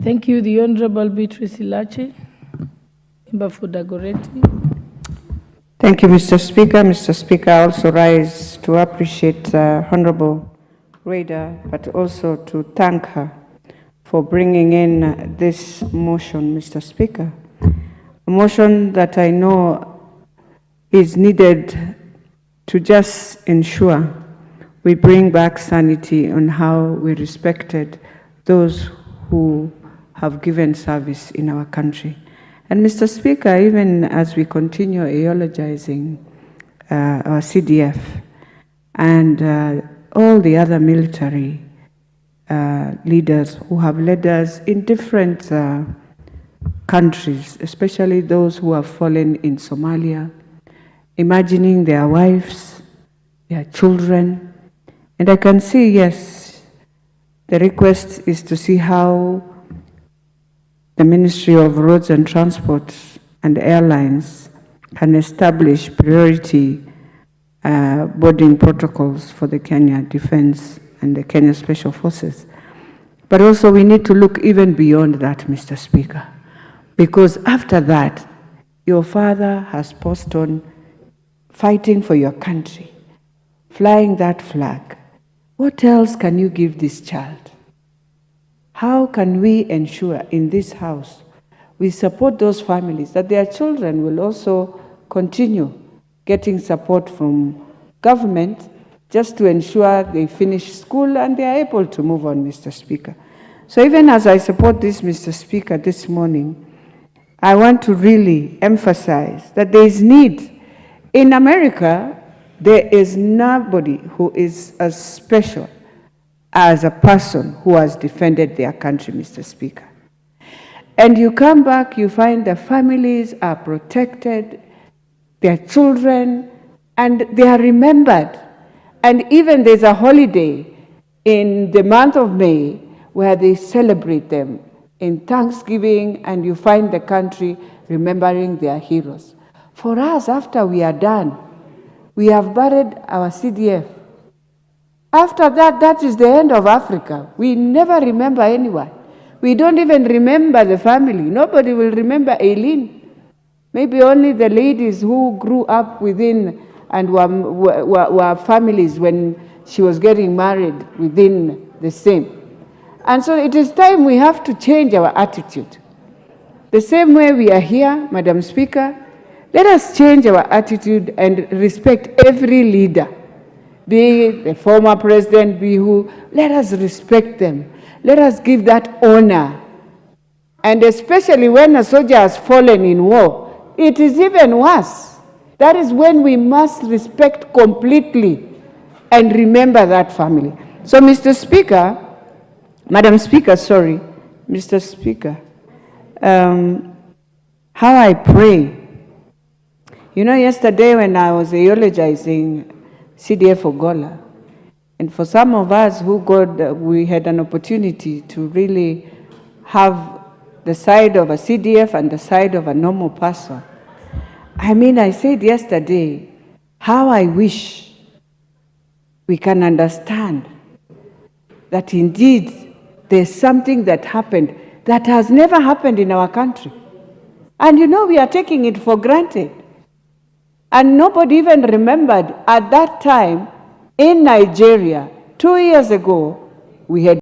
Thank you, the Honorable Beatrice Ilache, member for Dagoretti. Thank you, Mr. Speaker. Mr. Speaker, I also rise to appreciate Honorable Raider, but also to thank her for bringing in this motion, Mr. Speaker. A motion that I know is needed to just ensure we bring back sanity on how we respected those who have given service in our country. And Mr. Speaker, even as we continue eulogizing our CDF and all the other military leaders who have led us in different countries, especially those who have fallen in Somalia, imagining their wives, their children. And I can see, yes, the request is to see how the Ministry of Roads and Transport and Airlines can establish priority boarding protocols for the Kenya Defense and the Kenya Special Forces. But also we need to look even beyond that, Mr. Speaker, because after that, your father has passed on fighting for your country, flying that flag. What else can you give this child? How can we ensure in this house we support those families that their children will also continue getting support from government just to ensure they finish school and they are able to move on, Mr. Speaker. So even as I support this, Mr. Speaker, this morning, I want to really emphasize that there is need. In America, there is nobody who is as special as a person who has defended their country, Mr. Speaker. And you come back, you find the families are protected, their children, and they are remembered. And even there's a holiday in the month of May where they celebrate them in Thanksgiving, and you find the country remembering their heroes. For us, after we are done, we have buried our CDF. After that, that is the end of Africa. We never remember anyone. We don't even remember the family. Nobody will remember Aileen. Maybe only the ladies who grew up within and were families when she was getting married within the same. And so it is time we have to change our attitude. The same way we are here, Madam Speaker, let us change our attitude and respect every leader, be the former president, be who. Let us respect them. Let us give that honor. And especially when a soldier has fallen in war, it is even worse. That is when we must respect completely and remember that family. So, Mr. Speaker, Madam Speaker, sorry, Mr. Speaker, how I pray. You know, yesterday when I was eulogizing CDF Ogolla'S, and for some of us who we had an opportunity to really have the side of a CDF and the side of a normal person. I mean, I said yesterday, how I wish we can understand that indeed there's something that happened that has never happened in our country. And you know, we are taking it for granted. And nobody even remembered at that time in Nigeria, 2 years ago, we had